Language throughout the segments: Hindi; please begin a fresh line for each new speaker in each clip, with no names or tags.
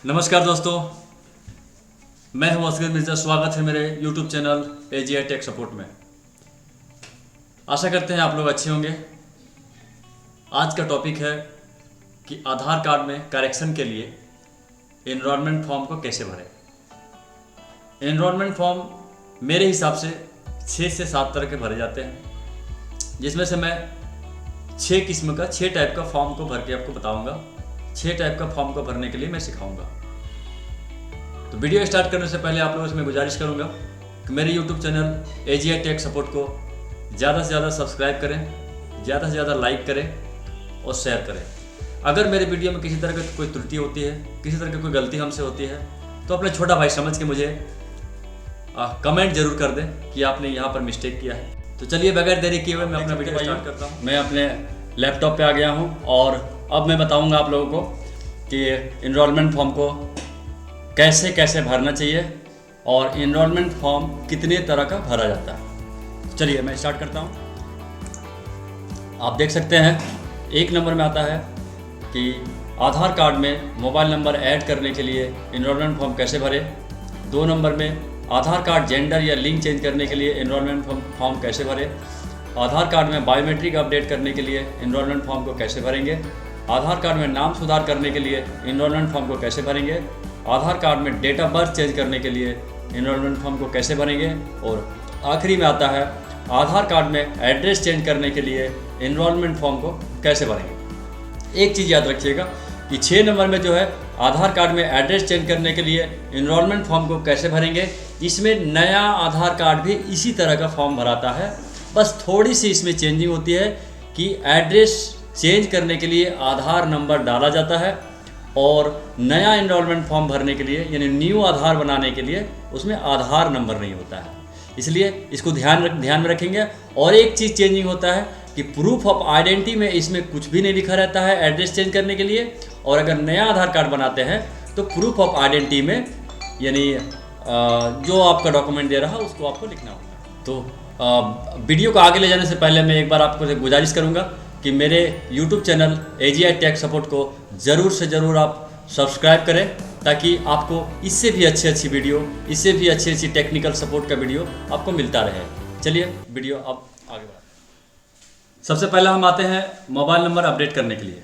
नमस्कार दोस्तों, मैं हूं असगर मिर्जा। स्वागत है मेरे YouTube channel AGI tech support में। आशा करते हैं आप लोग अच्छे होंगे। आज का टॉपिक है कि आधार कार्ड में करेक्शन के लिए एनरोलमेंट फॉर्म को कैसे भरें। एनरोलमेंट फॉर्म मेरे हिसाब से 6 से 7 तरह के भरे जाते हैं, जिसमें से मैं 6 टाइप का फॉर्म को भर के आपको बताऊंगा। 6 टाइप का फॉर्म को भरने के लिए मैं सिखाऊंगा। तो वीडियो स्टार्ट करने से पहले आप लोगों से मैं गुजारिश करूंगा कि मेरे YouTube channel AGI tech support को ज़्यादा से ज़्यादा सब्सक्राइब करें, ज़्यादा से ज़्यादा लाइक करें और शेयर करें। अगर मेरे वीडियो में किसी तरह की कोई त्रुटि होती है, किसी तरह की कोई गलती हमसे होती है, तो अपने छोटा भाई समझ के मुझे कमेंट जरूर कर दें कि आपने यहाँ पर मिस्टेक किया है। तो चलिए बगैर देरी किए हुए मैं अपना वीडियो स्टार्ट करता हूँ। मैं अपने लैपटॉप पे आ गया हूँ और अब मैं बताऊँगा आप लोगों को कि एनरोलमेंट फॉर्म को कैसे कैसे भरना चाहिए और एनरोलमेंट फॉर्म कितने तरह का भरा जाता है। चलिए मैं स्टार्ट करता हूँ। आप देख सकते हैं 1 नंबर में आता है कि आधार कार्ड में मोबाइल नंबर ऐड करने के लिए एनरोलमेंट फॉर्म कैसे भरें। 2 नंबर में आधार कार्ड जेंडर या लिंक चेंज करने के लिए एनरोलमेंट फॉर्म कैसे भरें। आधार कार्ड में बायोमेट्रिक अपडेट करने के लिए एनरोलमेंट फॉर्म को कैसे भरेंगे। आधार कार्ड में नाम सुधार करने के लिए एनरोलमेंट फॉर्म को कैसे भरेंगे। आधार कार्ड में डेट ऑफ बर्थ चेंज करने के लिए एनरोलमेंट फॉर्म को कैसे भरेंगे। और आखिरी में आता है आधार कार्ड में एड्रेस चेंज करने के लिए एनरोलमेंट फॉर्म को कैसे भरेंगे। एक चीज़ याद रखिएगा कि 6 नंबर में जो है आधार कार्ड में एड्रेस चेंज करने के लिए एनरोलमेंट फॉर्म को कैसे भरेंगे, इसमें नया आधार कार्ड भी इसी तरह का फॉर्म भराता है। बस थोड़ी सी इसमें चेंजिंग होती है कि एड्रेस चेंज करने के लिए आधार नंबर डाला जाता है और नया एनरोलमेंट फॉर्म भरने के लिए यानी न्यू आधार बनाने के लिए उसमें आधार नंबर नहीं होता है। इसलिए इसको ध्यान में रखेंगे। और एक चीज़ चेंजिंग होता है कि प्रूफ ऑफ आइडेंटिटी में इसमें कुछ भी नहीं लिखा रहता है एड्रेस चेंज करने के लिए। और अगर नया आधार कार्ड बनाते हैं तो प्रूफ ऑफ आइडेंटिटी में यानी जो आपका डॉक्यूमेंट दे रहा है उसको आपको लिखना होगा। तो वीडियो को आगे ले जाने से पहले मैं एक बार आपको गुजारिश करूँगा कि मेरे YouTube channel AGI tech support को ज़रूर से ज़रूर आप सब्सक्राइब करें, ताकि आपको इससे भी अच्छी वीडियो, इससे भी अच्छी टेक्निकल सपोर्ट का वीडियो आपको मिलता रहे। चलिए वीडियो अब आगे बढ़ाते हैं। सबसे पहले हम आते हैं मोबाइल नंबर अपडेट करने के लिए।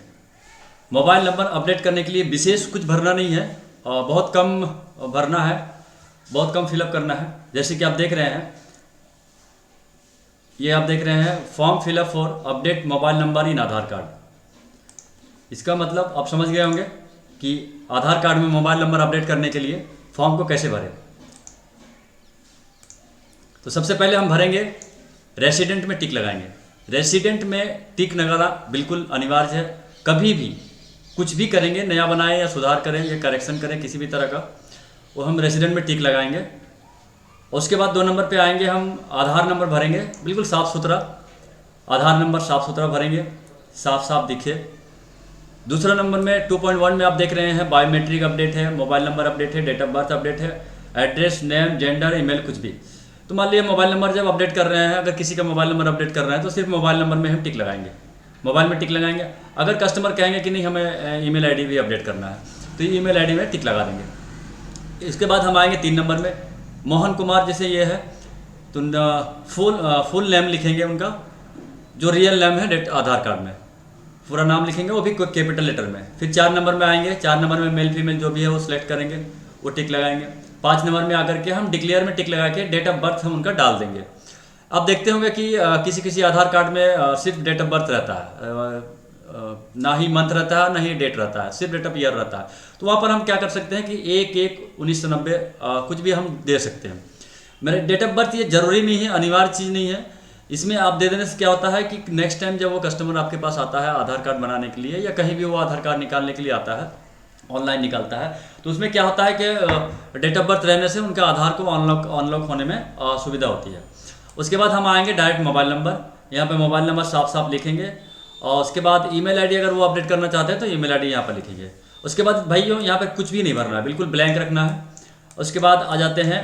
मोबाइल नंबर अपडेट करने के लिए विशेष कुछ भरना नहीं है, बहुत कम भरना है, बहुत कम फिलअप करना है। जैसे कि आप देख रहे हैं, ये आप देख रहे हैं form fill up for update mobile number in Aadhaar card. इसका मतलब आप समझ गए होंगे कि आधार कार्ड में मोबाइल नंबर अपडेट करने के लिए फॉर्म को कैसे भरें। तो सबसे पहले हम भरेंगे रेसिडेंट में टिक लगाएंगे। रेसिडेंट में टिक लगाना बिल्कुल अनिवार्य है। कभी भी कुछ भी करेंगे, नया बनाएं या सुधार करें या करेक्शन करें किसी भी तरह का, वो हम रेसिडेंट में टिक लगाएंगे। उसके बाद 2 नंबर पे आएंगे, हम आधार नंबर भरेंगे, बिल्कुल साफ़ सुथरा आधार नंबर, साफ़ सुथरा भरेंगे, साफ साफ दिखे। दूसरा नंबर में 2.1 में आप देख रहे हैं बायोमेट्रिक अपडेट है, मोबाइल नंबर अपडेट है, डेट ऑफ बर्थ अपडेट है, एड्रेस, नेम, जेंडर, ईमेल कुछ भी। तो मान लीजिए मोबाइल नंबर जब अपडेट कर रहे हैं, अगर किसी का मोबाइल नंबर अपडेट कर रहे हैं तो सिर्फ मोबाइल नंबर में हम टिक लगाएंगे, मोबाइल में टिक लगाएंगे। अगर कस्टमर कहेंगे कि नहीं हमें ईमेल आईडी भी अपडेट करना है तो ईमेल आईडी में टिक लगा देंगे। इसके बाद हम आएंगे 3 नंबर में, मोहन कुमार जैसे ये है तो फुल नेम लिखेंगे उनका, जो रियल नेम है आधार कार्ड में पूरा नाम लिखेंगे, वो भी कैपिटल लेटर में। फिर 4 नंबर में आएंगे, 4 नंबर में मेल फीमेल जो भी है वो सिलेक्ट करेंगे, वो टिक लगाएंगे। 5 नंबर में आकर के हम डिक्लेयर में टिक लगा के डेट ऑफ बर्थ हम उनका डाल देंगे। अब देखते होंगे कि किसी किसी आधार कार्ड में सिर्फ डेट ऑफ बर्थ रहता है, ना ही मंथ रहता है ना ही डेट रहता है, सिर्फ डेट ऑफ ईयर रहता है। तो वहाँ पर हम क्या कर सकते हैं कि 1/1/1990 कुछ भी हम दे सकते हैं। मेरे डेट ऑफ बर्थ ये ज़रूरी नहीं है, अनिवार्य चीज़ नहीं है। इसमें आप दे देने से क्या होता है कि नेक्स्ट टाइम जब वो कस्टमर आपके पास आता है आधार कार्ड बनाने के लिए या कहीं भी वो आधार कार्ड निकालने के लिए आता है, ऑनलाइन निकालता है, तो उसमें क्या होता है कि डेट ऑफ बर्थ रहने से उनका आधार को अनलॉक होने में सुविधा होती है। उसके बाद हम आएंगे डायरेक्ट मोबाइल नंबर, यहाँ पे मोबाइल नंबर साफ साफ लिखेंगे। और उसके बाद ईमेल आईडी अगर वो अपडेट करना चाहते हैं तो ईमेल आईडी यहाँ पर लिखेंगे। उसके बाद भाइयों यहाँ पे कुछ भी नहीं भरना है, बिल्कुल ब्लैंक रखना है। उसके बाद आ जाते हैं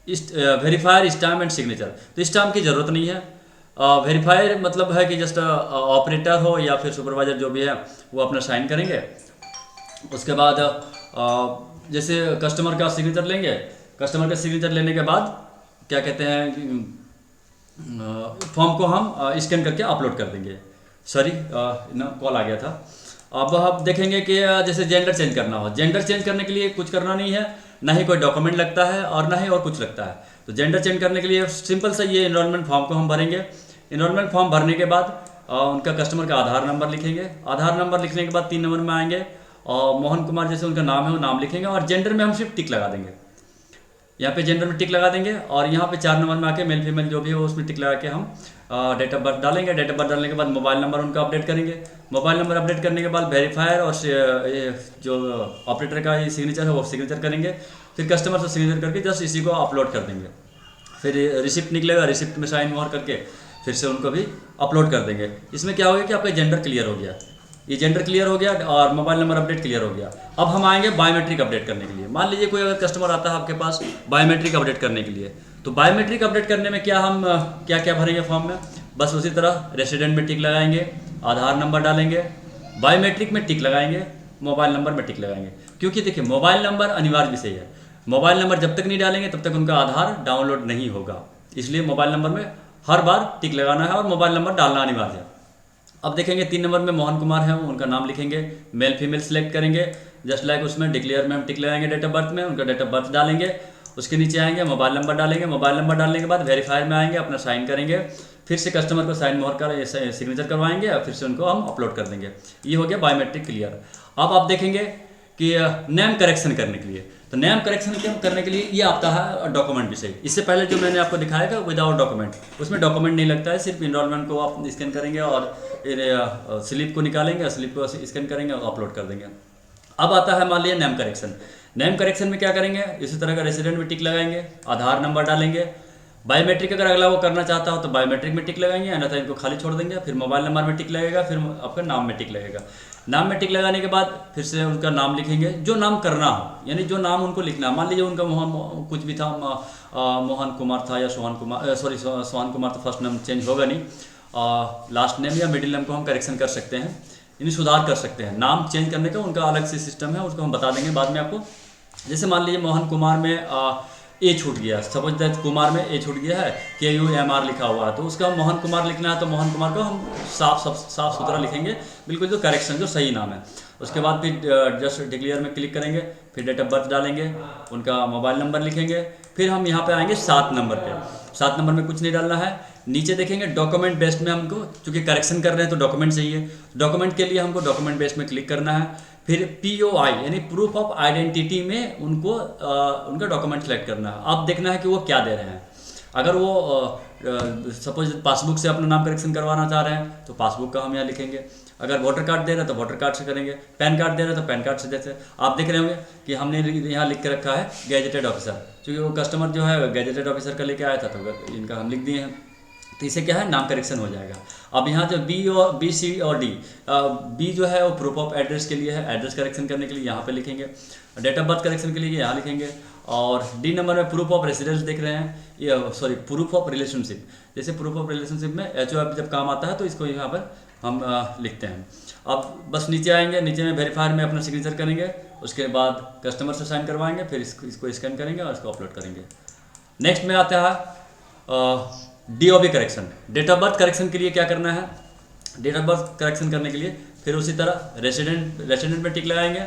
वेरीफायर, स्टाम्प एंड सिग्नेचर। तो स्टाम्प की ज़रूरत नहीं है, वेरीफायर मतलब है कि जस्ट ऑपरेटर हो या फिर सुपरवाइजर जो भी है वो अपना साइन करेंगे उसके बाद जैसे कस्टमर का सिग्नेचर लेंगे, कस्टमर का सिग्नेचर लेने के बाद क्या कहते हैं, फॉर्म को हम स्कैन करके अपलोड कर देंगे। सॉरी ना कॉल आ गया था। अब आप देखेंगे कि जैसे जेंडर चेंज करना हो, जेंडर चेंज करने के लिए कुछ करना नहीं है, ना ही कोई डॉक्यूमेंट लगता है और ना ही और कुछ लगता है। तो जेंडर चेंज करने के लिए सिंपल सा ये इनरोलमेंट फॉर्म को हम भरेंगे। इनरोलमेंट फॉर्म भरने के बाद उनका कस्टमर का आधार नंबर लिखेंगे। आधार नंबर लिखने के बाद 3 नंबर में आएंगे और मोहन कुमार जैसे उनका नाम है वो नाम लिखेंगे और जेंडर में हम सिर्फ टिक लगा देंगे। यहाँ पे जेंडर में टिक लगा देंगे और यहाँ पे 4 नंबर में आके मेल फीमेल जो भी हो उसमें टिक लगा के हम डेट ऑफ बर्थ डालेंगे। डेट ऑफ बर्थ डालने के बाद मोबाइल नंबर उनका अपडेट करेंगे। मोबाइल नंबर अपडेट करने के बाद वेरीफायर और ये जो ऑपरेटर का ये सिग्नेचर है वो सिग्नेचर करेंगे। फिर कस्टमर से सिग्नेचर करके जस्ट इसी को अपलोड कर देंगे। फिर रिसिप्ट निकलेगा, रिसिप्ट में साइन मोहर करके फिर से उनको भी अपलोड कर देंगे। इसमें क्या हो गया कि आपका जेंडर क्लियर हो गया, ये जेंडर क्लियर हो गया और मोबाइल नंबर अपडेट क्लियर हो गया। अब हम आएंगे बायोमेट्रिक अपडेट करने के लिए। मान लीजिए कोई अगर कस्टमर आता है आपके पास बायोमेट्रिक अपडेट करने के लिए, तो बायोमेट्रिक अपडेट करने में क्या हम क्या क्या भरेंगे फॉर्म में, बस उसी तरह रेसिडेंट में टिक लगाएंगे, आधार नंबर डालेंगे, बायोमेट्रिक में टिक लगाएंगे, मोबाइल नंबर में टिक लगाएंगे। क्योंकि देखिए मोबाइल नंबर अनिवार्य विषय है, मोबाइल नंबर जब तक नहीं डालेंगे तब तक उनका आधार डाउनलोड नहीं होगा। इसलिए मोबाइल नंबर में हर बार टिक लगाना है और मोबाइल नंबर डालना अनिवार्य है। अब देखेंगे 3 नंबर में मोहन कुमार है, उनका नाम लिखेंगे, मेल फीमेल सेलेक्ट करेंगे, जस्ट लाइक उसमें डिक्लेयर में हम टिक लगाएंगे, डेट ऑफ बर्थ में उनका डेट ऑफ बर्थ डालेंगे। उसके नीचे आएंगे मोबाइल नंबर डालेंगे, मोबाइल नंबर डालने के बाद वेरीफायर में आएंगे, अपना साइन करेंगे, फिर से कस्टमर को साइन मोहर कर सिग्नेचर करवाएंगे और फिर से उनको हम अपलोड कर देंगे। ये हो गया बायोमेट्रिक क्लियर। अब आप देखेंगे कि नेम करेक्शन करने के लिए, तो नेम करेक्शन करने के लिए ये आता है डॉक्यूमेंट विषय। इससे पहले जो मैंने आपको दिखाया था विदाउट डॉक्यूमेंट, उसमें डॉक्यूमेंट नहीं लगता है, सिर्फ इनरोलमेंट को आप स्कैन करेंगे और स्लिप को निकालेंगे, स्लिप को स्कैन करेंगे और अपलोड कर देंगे। अब आता है मान लीजिए नेम करेक्शन। नेम करेक्शन में क्या करेंगे, इसी तरह का रेसिडेंट में टिक लगाएंगे, आधार नंबर डालेंगे, बायोमेट्रिक अगर अगला वो करना चाहता हो तो बायोमेट्रिक में टिक लगाएंगे, अन्यथा इनको खाली छोड़ देंगे। फिर मोबाइल नंबर में टिक लगेगा, फिर आपका नाम में टिक लगेगा। नाम में टिक लगाने के बाद फिर से उनका नाम लिखेंगे, जो नाम करना हो, यानी जो नाम उनको लिखना है। मान लीजिए उनका मोहन कुछ भी था, मोहन कुमार था या सोहन कुमार, सॉरी सोहन कुमार, तो फर्स्ट नेम चेंज होगा नहीं, लास्ट नेम या मिडिल नेम को हम करेक्शन कर सकते हैं, यानी सुधार कर सकते हैं। नाम चेंज करने का उनका अलग से सिस्टम है, उसको हम बता देंगे बाद में आपको। जैसे मान लीजिए मोहन कुमार में ए छूट गया, सपोज दैट कुमार में ए छूट गया है, KUMR लिखा हुआ है, तो उसका मोहन कुमार लिखना है तो मोहन कुमार को हम साफ सुथरा लिखेंगे, बिल्कुल जो करेक्शन जो सही नाम है। उसके बाद फिर जस्ट डिक्लेयर में क्लिक करेंगे, फिर डेट ऑफ बर्थ डालेंगे, उनका मोबाइल नंबर लिखेंगे, फिर हम यहाँ पे आएंगे 7 नंबर पे। 7 नंबर में कुछ नहीं डालना है। नीचे देखेंगे डॉक्यूमेंट बेस्ड में हमको, चूँकि करेक्शन कर रहे हैं तो डॉक्यूमेंट चाहिए, डॉक्यूमेंट के लिए हमको डॉक्यूमेंट बेस्ड में क्लिक करना है। फिर POI यानी प्रूफ ऑफ आइडेंटिटी में उनको उनका डॉक्यूमेंट सेलेक्ट करना है। अब देखना है कि वो क्या दे रहे हैं। अगर वो सपोज पासबुक से अपना नाम करेक्शन करवाना चाह रहे हैं तो पासबुक का हम यहाँ लिखेंगे, अगर वोटर कार्ड दे रहे हैं तो वोटर कार्ड से करेंगे, पैन कार्ड दे रहे हैं तो पैन कार्ड से देते हैं। आप देख रहे होंगे कि हमने यहाँ लिख के रखा है गैजेटेड ऑफिसर, क्योंकि वो कस्टमर जो है गैजेटेड ऑफिसर का लेके आया था तो इनका हम लिख दिए हैं, तो इसे क्या है नाम करेक्शन हो जाएगा। अब यहाँ जो B, C और D, B जो है वो प्रूफ ऑफ एड्रेस के लिए है, एड्रेस करेक्शन करने के लिए यहाँ पे लिखेंगे, डेट ऑफ बर्थ करेक्शन के लिए यहाँ लिखेंगे, और D नंबर में प्रूफ ऑफ रेसिडेंस देख रहे हैं, ये सॉरी प्रूफ ऑफ रिलेशनशिप, जैसे प्रूफ ऑफ रिलेशनशिप में HOF जब काम आता है तो इसको यहाँ पर हम लिखते हैं। अब बस नीचे आएंगे, नीचे में वेरीफायर में अपना सिग्नेचर करेंगे, उसके बाद कस्टमर से साइन करवाएंगे, फिर इसको स्कैन करेंगे और इसको अपलोड करेंगे। नेक्स्ट में आता है DOB correction. Date of birth correction के लिए क्या करना है, डेट ऑफ बर्थ करेक्शन करने के लिए फिर उसी तरह रेसिडेंट में टिक लगाएंगे,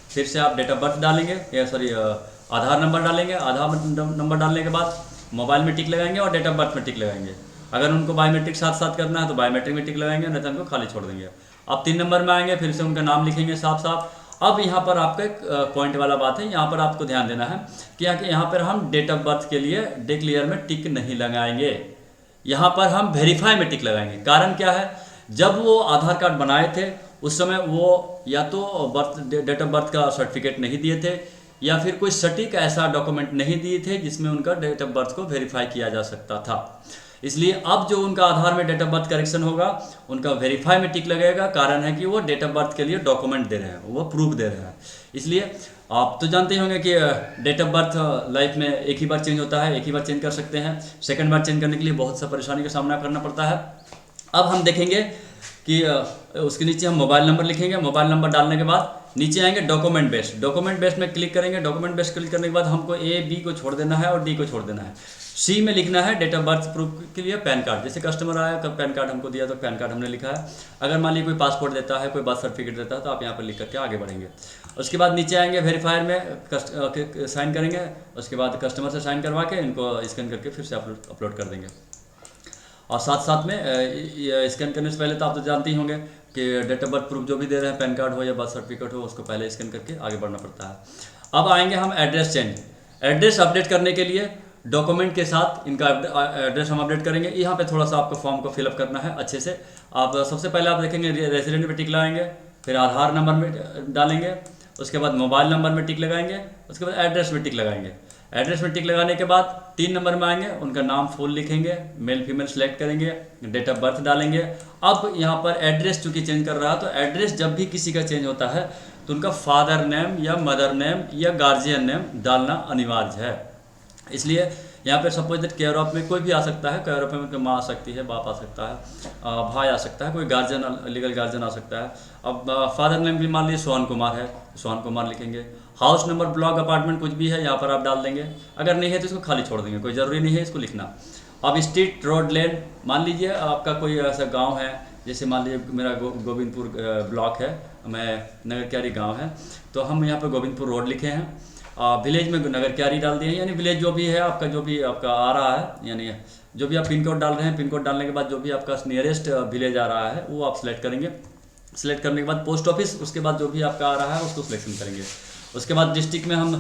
फिर से आप डेट ऑफ बर्थ डालेंगे या सॉरी आधार नंबर डालेंगे, आधार नंबर डालने के बाद मोबाइल में टिक लगाएंगे और डेट ऑफ बर्थ में टिक लगाएंगे। अगर उनको बायोमेट्रिक साथ साथ करना है तो बायोमेट्रिक में टिक लगाएंगे, नहीं तो उनको खाली छोड़ देंगे। अब 3 नंबर में आएंगे, फिर से उनका नाम लिखेंगे साफ साफ। अब यहाँ पर आपका एक पॉइंट वाला बात है, यहाँ पर आपको ध्यान देना है कि यहाँ पर हम डेट ऑफ बर्थ के लिए डिक्लेयर में टिक नहीं लगाएंगे, यहाँ पर हम वेरीफाई में टिक लगाएंगे। कारण क्या है, जब वो आधार कार्ड बनाए थे उस समय वो या तो डेट ऑफ बर्थ का सर्टिफिकेट नहीं दिए थे या फिर कोई सटीक ऐसा डॉक्यूमेंट नहीं दिए थे जिसमें उनका डेट ऑफ बर्थ को वेरीफाई किया जा सकता था। इसलिए अब जो उनका आधार में डेट ऑफ बर्थ करेक्शन होगा उनका वेरीफाई में टिक लगेगा। कारण है कि वो डेट ऑफ बर्थ के लिए डॉक्यूमेंट दे रहे हैं, वो प्रूफ दे रहे हैं। इसलिए आप तो जानते होंगे कि डेट ऑफ बर्थ लाइफ में एक ही बार चेंज होता है, एक ही बार चेंज कर सकते हैं। सेकंड बार चेंज करने के लिए बहुत सा परेशानी का सामना करना पड़ता है। अब हम देखेंगे कि उसके नीचे हम मोबाइल नंबर लिखेंगे, मोबाइल नंबर डालने के बाद नीचे आएंगे डॉक्यूमेंट बेस्ड। डॉक्यूमेंट बेस्ड में क्लिक करेंगे। डॉक्यूमेंट बेस्ड क्लिक करने के बाद हमको ए बी को छोड़ देना है और डी को छोड़ देना है। सी में लिखना है डेट ऑफ बर्थ प्रूफ के लिए पैन कार्ड। जैसे कस्टमर आया कब पैन कार्ड हमको दिया तो पैन कार्ड हमने लिखा है। अगर मान लीजिए कोई पासपोर्ट देता है, कोई बर्थ सर्टिफिकेट देता है तो आप यहाँ पर लिख करके आगे बढ़ेंगे। उसके बाद नीचे आएंगे वेरीफायर में साइन करेंगे। उसके बाद कस्टमर से साइन करवा के इनको स्कैन करके फिर से अपलोड कर देंगे। और साथ साथ में स्कैन करने से पहले तो आप तो जानते ही होंगे कि डेट ऑफ बर्थ प्रूफ जो भी दे रहे हैं, पैन कार्ड हो या बर्थ सर्टिफिकेट हो, उसको पहले स्कैन करके आगे बढ़ना पड़ता है। अब आएंगे हम एड्रेस चेंज। एड्रेस अपडेट करने के लिए डॉक्यूमेंट के साथ इनका एड्रेस हम अपडेट करेंगे। यहाँ पे थोड़ा सा आपको फॉर्म को फिलअप करना है अच्छे से। आप सबसे पहले आप देखेंगे रेजिडेंट पे टिक लगाएंगे, फिर आधार नंबर में डालेंगे, उसके बाद मोबाइल नंबर में टिक लगाएंगे, उसके बाद एड्रेस में टिक लगाएंगे। एड्रेस में टिक लगाने के बाद 3 नंबर में आएंगे, उनका नाम फुल लिखेंगे, मेल फीमेल सेलेक्ट करेंगे, डेट ऑफ बर्थ डालेंगे। अब यहाँ पर एड्रेस चूँकि चेंज कर रहा है तो एड्रेस जब भी किसी का चेंज होता है तो उनका फादर नेम या मदर नेम या गार्जियन नेम डालना अनिवार्य है। इसलिए यहाँ पे सपोज दैट केयर ऑफ में कोई भी आ सकता है। केयर ऑफ में माँ आ सकती है, बाप आ सकता है, भाई आ सकता है, कोई गार्जियन लीगल गार्जियन आ सकता है। अब फादर नेम भी मान लीजिए सोहन कुमार है, सोहन कुमार लिखेंगे। हाउस नंबर, ब्लॉक, अपार्टमेंट कुछ भी है यहाँ पर आप डाल देंगे। अगर नहीं है तो इसको खाली छोड़ देंगे, कोई ज़रूरी नहीं है इसको लिखना। अब स्ट्रीट, रोड, लैंड, मान लीजिए आपका कोई ऐसा गाँव है, जैसे मान लीजिए मेरा गोविंदपुर ब्लॉक है, मैं नगर क्यारी गाँव है, तो हम यहाँ पर गोविंदपुर रोड लिखे हैं। विलेज में नगर क्यारी डाल दिए हैं, यानी विलेज जो भी है आपका, जो भी आपका आ रहा है, यानी जो भी आप पिन कोड डाल रहे हैं, पिन कोड डालने के बाद जो भी आपका नियरेस्ट विलेज आ रहा है वो आप सिलेक्ट करेंगे। सिलेक्ट करने के बाद पोस्ट ऑफिस, उसके बाद जो भी आपका आ रहा है उसको सिलेक्शन करेंगे। उसके बाद डिस्ट्रिक्ट में हम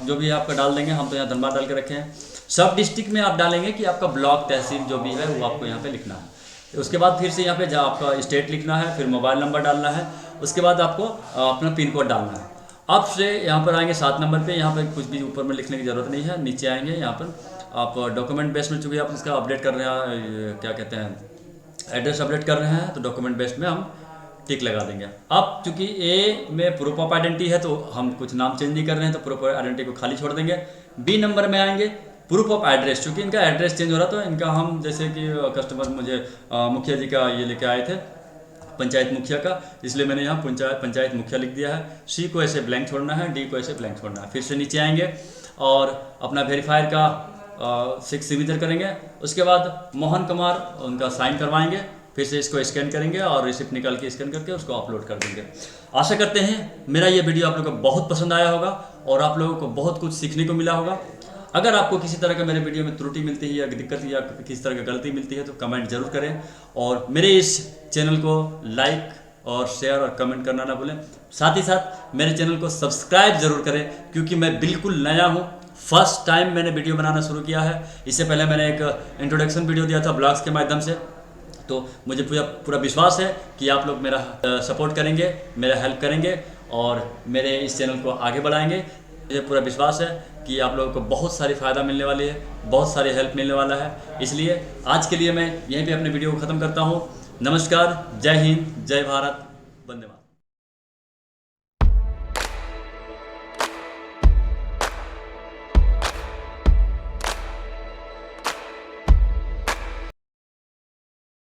जो भी आपका डाल देंगे, हम तो यहाँ धनबाद डाल के रखे हैं। सब डिस्ट्रिक्ट में आप डालेंगे कि आपका ब्लॉक, तहसील जो भी है वो आपको यहाँ पे लिखना है। उसके बाद फिर से यहाँ पे आपका स्टेट लिखना है, फिर मोबाइल नंबर डालना है, उसके बाद आपको अपना पिन कोड डालना है। अब से यहाँ पर आएंगे 7 नंबर पे। यहाँ पर कुछ भी ऊपर में लिखने की ज़रूरत नहीं है। नीचे आएंगे, यहाँ पर आप डॉक्यूमेंट बेस में चूँकि आप इसका अपडेट कर रहे हैं, क्या कहते हैं, एड्रेस अपडेट कर रहे हैं, तो डॉक्यूमेंट बेस में हम टिक लगा देंगे। अब चूँकि ए में प्रूफ ऑफ आइडेंटिटी है तो हम कुछ नाम चेंज नहीं कर रहे हैं, तो प्रूफ ऑफ आइडेंटिटी को खाली छोड़ देंगे। बी नंबर में आएंगे प्रूफ ऑफ एड्रेस। चूँकि इनका एड्रेस चेंज हो रहा तो इनका हम, जैसे कि कस्टमर मुझे मुखिया जी का ये लेके आए थे, पंचायत मुखिया का, इसलिए मैंने यहाँ पंचायत मुखिया लिख दिया है। सी को ऐसे ब्लैंक छोड़ना है, डी को ऐसे ब्लैंक छोड़ना है। फिर से नीचे आएंगे और अपना वेरीफायर का सिग्नेचर करेंगे। उसके बाद मोहन कुमार उनका साइन करवाएंगे, फिर से इसको स्कैन करेंगे और रिसिप्ट निकाल के स्कैन करके उसको अपलोड कर देंगे। आशा करते हैं मेरा ये वीडियो आप लोगों को बहुत पसंद आया होगा और आप लोगों को बहुत कुछ सीखने को मिला होगा। अगर आपको किसी तरह का मेरे वीडियो में त्रुटि मिलती है या दिक्कत या किसी तरह की गलती मिलती है तो कमेंट जरूर करें और मेरे इस चैनल को लाइक और शेयर और कमेंट करना ना भूलें। साथ ही साथ मेरे चैनल को सब्सक्राइब जरूर करें, क्योंकि मैं बिल्कुल नया हूँ, फर्स्ट टाइम मैंने वीडियो बनाना शुरू किया है। इससे पहले मैंने एक इंट्रोडक्शन वीडियो दिया था ब्लॉग्स के माध्यम से, तो मुझे पूरा विश्वास है कि आप लोग मेरा सपोर्ट करेंगे, मेरा हेल्प करेंगे और मेरे इस चैनल को आगे बढ़ाएंगे। मुझे पूरा विश्वास है कि आप लोगों को बहुत सारी फ़ायदा मिलने वाली है, बहुत सारी हेल्प मिलने वाला है। इसलिए आज के लिए मैं यहीं पे अपने वीडियो को ख़त्म करता हूँ। नमस्कार, जय हिंद, जय भारत, वंदे मातरम।